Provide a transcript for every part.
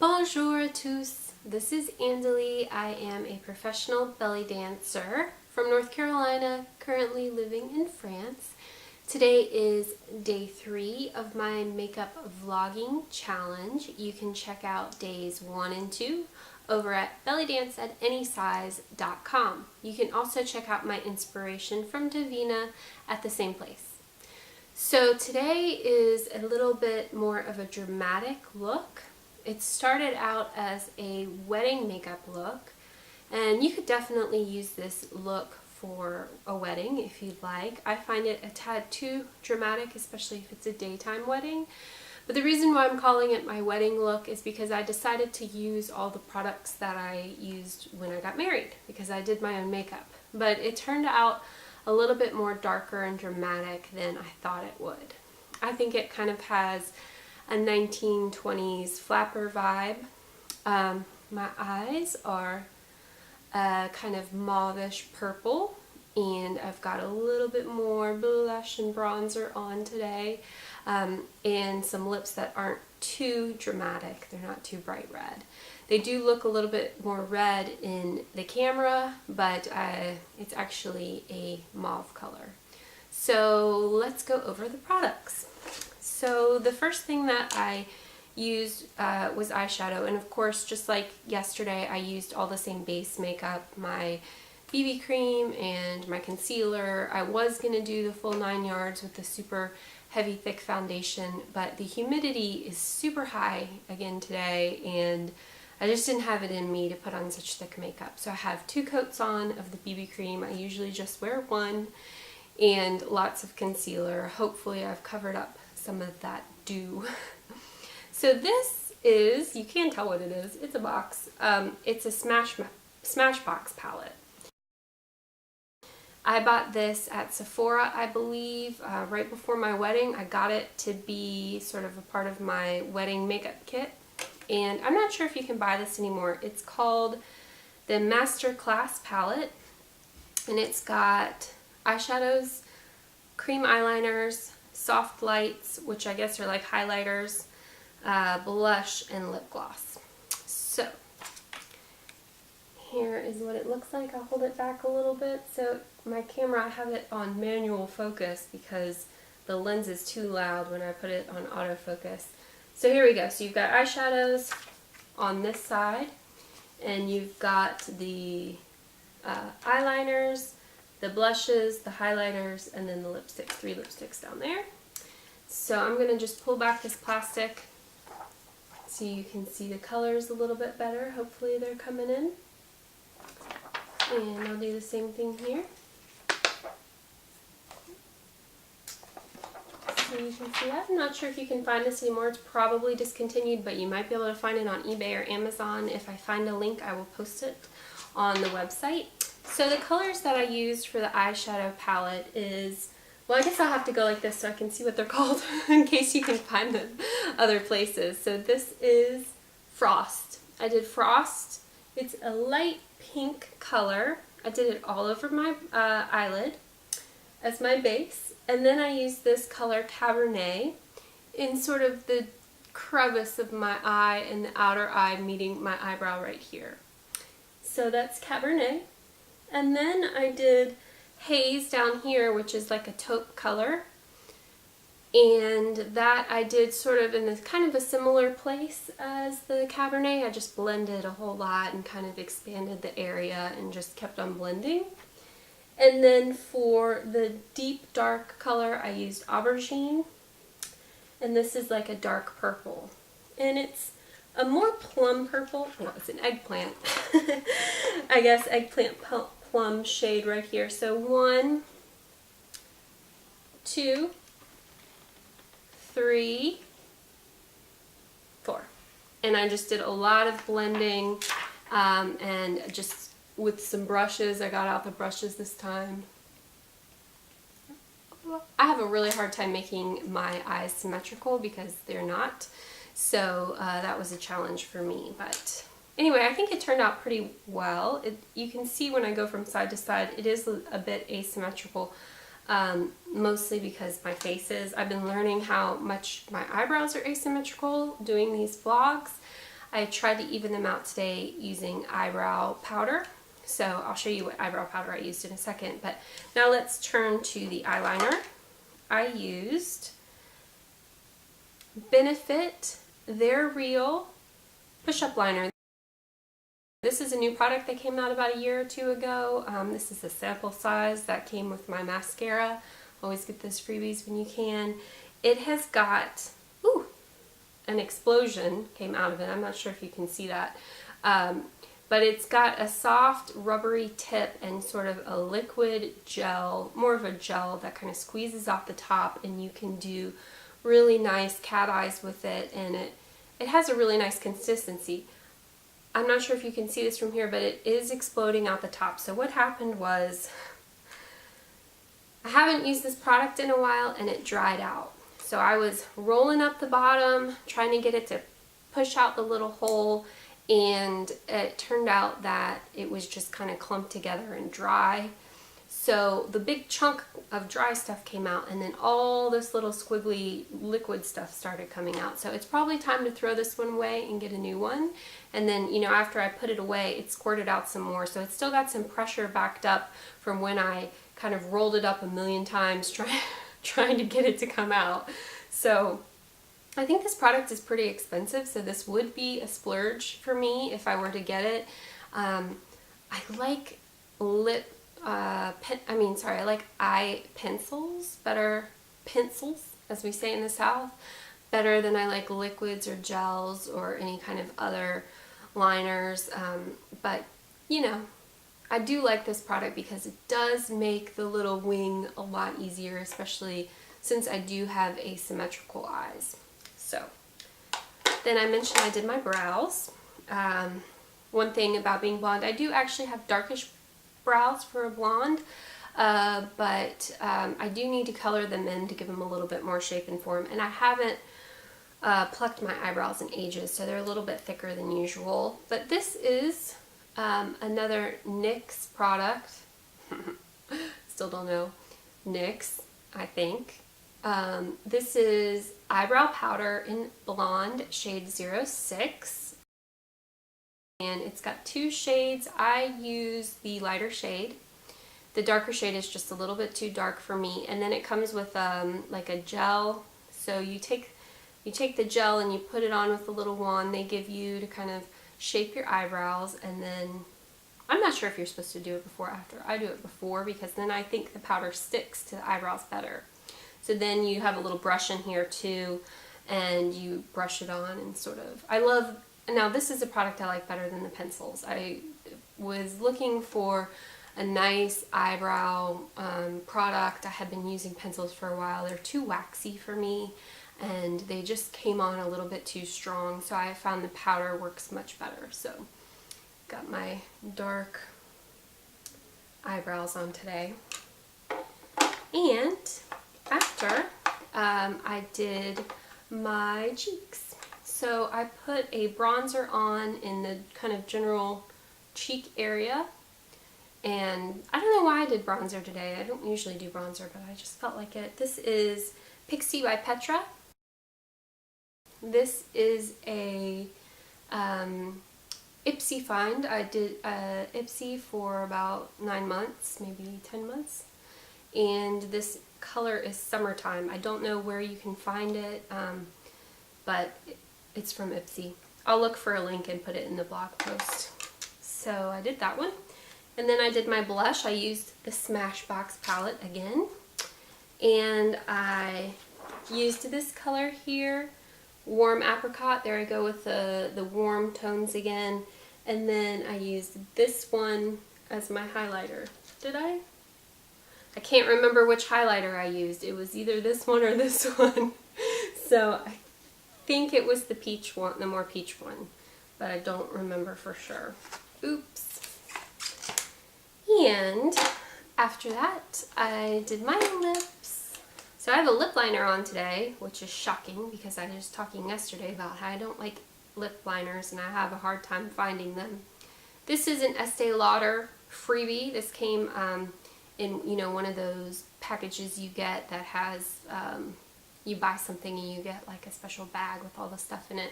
Bonjour à tous, this is Andalie. I am a professional belly dancer from North Carolina, currently living in France. Today is day 3 of my makeup vlogging challenge. You can check out days 1 and 2 over at bellydanceatanisize.com. You can also check out my inspiration from Davina at the same place. So today is a little bit more of a dramatic look. It started out as a wedding makeup look, and you could definitely use this look for a wedding if you'd like. I find it a tad too dramatic, especially if it's a daytime wedding. But the reason why I'm calling it my wedding look is because I decided to use all the products that I used when I got married, because I did my own makeup. But it turned out a little bit more darker and dramatic than I thought it would. I think it kind of has a 1920s flapper vibe. My eyes are kind of mauvish purple, and I've got a little bit more blush and bronzer on today, and some lips that aren't too dramatic. They're not too bright red. They do look a little bit more red in the camera, but it's actually a mauve color. So let's go over the products. So the first thing that I used was eyeshadow, and of course, just like yesterday, I used all the same base makeup, my BB cream and my concealer. I was going to do the full 9 yards with the super heavy thick foundation, but the humidity is super high again today, and I just didn't have it in me to put on such thick makeup. So I have 2 coats on of the BB cream. I usually just wear 1, and lots of concealer. Hopefully I've covered up some of that dew. So this is, you can't tell what it is, it's a box. It's a Smashbox palette. I bought this at Sephora, I believe, right before my wedding. I got it to be sort of a part of my wedding makeup kit. And I'm not sure if you can buy this anymore. It's called the Masterclass palette, and it's got eyeshadows, cream eyeliners, soft lights, which I guess are like highlighters, blush, and lip gloss. So here is what it looks like. I'll hold it back a little bit. So my camera, I have it on manual focus because the lens is too loud when I put it on autofocus. So here we go. So you've got eyeshadows on this side, and you've got the eyeliners, the blushes, the highlighters, and then the lipstick, 3 lipsticks down there. So I'm going to just pull back this plastic so you can see the colors a little bit better. Hopefully they're coming in. And I'll do the same thing here. So you can see that. I'm not sure if you can find this anymore. It's probably discontinued, but you might be able to find it on eBay or Amazon. If I find a link, I will post it on the website. So the colors that I used for the eyeshadow palette is, well, I guess I'll have to go like this so I can see what they're called in case you can find them other places. So this is Frost. I did Frost. It's a light pink color. I did it all over my eyelid as my base. And then I used this color Cabernet in sort of the crevice of my eye and the outer eye meeting my eyebrow right here. So that's Cabernet. And then I did Haze down here, which is like a taupe color. And that I did sort of in this kind of a similar place as the Cabernet. I just blended a whole lot and kind of expanded the area and just kept on blending. And then for the deep dark color, I used Aubergine. And this is like a dark purple. And it's a more plum purple. Well, it's an eggplant. I guess eggplant plum shade right here. So 1, 2, 3, 4. And I just did a lot of blending, and just with some brushes. I got out the brushes this time. I have a really hard time making my eyes symmetrical because they're not. So that was a challenge for me. But anyway, I think it turned out pretty well. You can see when I go from side to side, it is a bit asymmetrical. Mostly because my face is. I've been learning how much my eyebrows are asymmetrical doing these vlogs. I tried to even them out today using eyebrow powder. So I'll show you what eyebrow powder I used in a second. But now let's turn to the eyeliner. I used Benefit They're Real Push-Up Liner. This is a new product that came out about a year or two ago. This is the sample size that came with my mascara. Always get those freebies when you can. It has got, ooh, an explosion came out of it. I'm not sure if you can see that. But it's got a soft rubbery tip and sort of a liquid gel, more of a gel that kind of squeezes off the top, and you can do really nice cat eyes with it, and it has a really nice consistency. I'm not sure if you can see this from here, but it is exploding out the top. So what happened was, I haven't used this product in a while and it dried out. So I was rolling up the bottom, trying to get it to push out the little hole, and it turned out that it was just kind of clumped together and dry. So the big chunk of dry stuff came out, and then all this little squiggly liquid stuff started coming out. So it's probably time to throw this one away and get a new one. And then, you know, after I put it away, it squirted out some more. So it's still got some pressure backed up from when I kind of rolled it up a million times trying to get it to come out. So I think this product is pretty expensive, so this would be a splurge for me if I were to get it. I like I like eye pencils better, pencils as we say in the South, better than I like liquids or gels or any kind of other liners. But you know, I do like this product because it does make the little wing a lot easier, especially since I do have asymmetrical eyes. So then I mentioned I did my brows. One thing about being blonde, I do actually have darkish brows for a blonde, but I do need to color them in to give them a little bit more shape and form, and I haven't plucked my eyebrows in ages, so they're a little bit thicker than usual. But this is another NYX product. Still don't know. NYX, I think. This is eyebrow powder in blonde, shade 06. And it's got two shades. I use the lighter shade. The darker shade is just a little bit too dark for me. And then it comes with like a gel. So you take the gel and you put it on with the little wand they give you to kind of shape your eyebrows. And then, I'm not sure if you're supposed to do it before or after. I do it before because then I think the powder sticks to the eyebrows better. So then you have a little brush in here too, and you brush it on and sort of, now this is a product I like better than the pencils. I was looking for a nice eyebrow product. I had been using pencils for a while. They're too waxy for me, and they just came on a little bit too strong, so I found the powder works much better. So got my dark eyebrows on today. And after I did my cheeks. So I put a bronzer on in the kind of general cheek area, and I don't know why I did bronzer today. I don't usually do bronzer, but I just felt like it. This is Pixi by Petra. This is a Ipsy find. I did Ipsy for about 9 months, maybe 10 months, and this color is Summertime. I don't know where you can find it, but it's from Ipsy. I'll look for a link and put it in the blog post. So I did that one. And then I did my blush. I used the Smashbox palette again. And I used this color here, Warm Apricot. There I go with the warm tones again. And then I used this one as my highlighter. Did I? I can't remember which highlighter I used. It was either this one or this one. So I think it was the peach one, the more peach one, but I don't remember for sure. Oops. And after that, I did my lips. So I have a lip liner on today, which is shocking because I was talking yesterday about how I don't like lip liners and I have a hard time finding them. This is an Estee Lauder freebie. This came in, you know, one of those packages you get that has you buy something and you get like a special bag with all the stuff in it.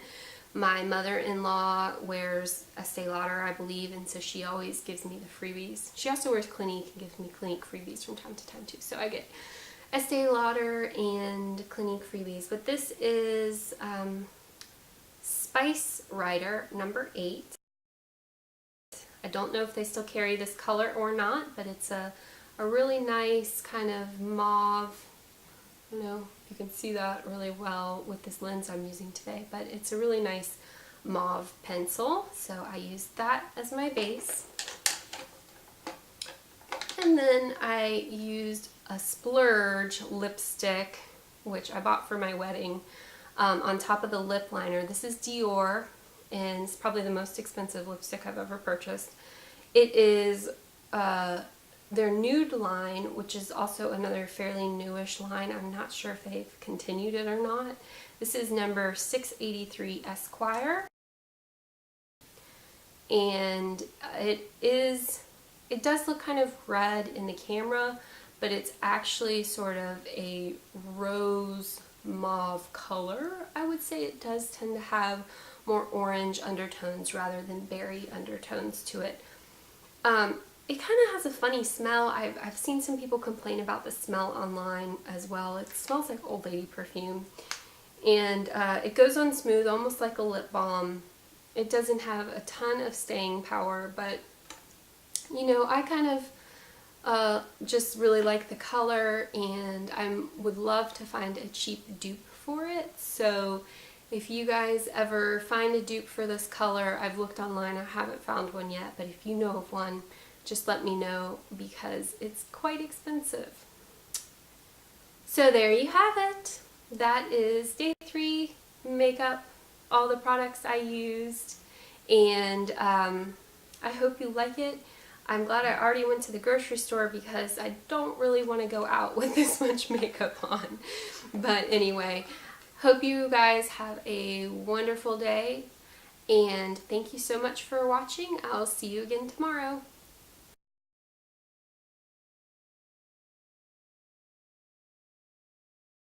My mother-in-law wears Estee Lauder, I believe, and so she always gives me the freebies. She also wears Clinique and gives me Clinique freebies from time to time too. So I get Estee Lauder and Clinique freebies. But this is Spice Rider number 8. I don't know if they still carry this color or not, but it's a really nice kind of mauve. I don't know if you can see that really well with this lens I'm using today, but it's a really nice mauve pencil. So I used that as my base. And then I used a Splurge lipstick, which I bought for my wedding, on top of the lip liner. This is Dior, and it's probably the most expensive lipstick I've ever purchased. It is their nude line, which is also another fairly newish line. I'm not sure if they've continued it or not. This is number 683 Esquire. And it does look kind of red in the camera, but it's actually sort of a rose mauve color. I would say it does tend to have more orange undertones rather than berry undertones to it. It kind of has a funny smell. I've seen some people complain about the smell online as well. It smells like old lady perfume. And it goes on smooth, almost like a lip balm. It doesn't have a ton of staying power, but you know, I kind of just really like the color, and I would love to find a cheap dupe for it. So if you guys ever find a dupe for this color, I've looked online, I haven't found one yet, but if you know of one, just let me know because it's quite expensive. So there you have it. That is day 3 makeup, all the products I used, and I hope you like it. I'm glad I already went to the grocery store because I don't really want to go out with this much makeup on. But anyway, hope you guys have a wonderful day, and thank you so much for watching. I'll see you again tomorrow.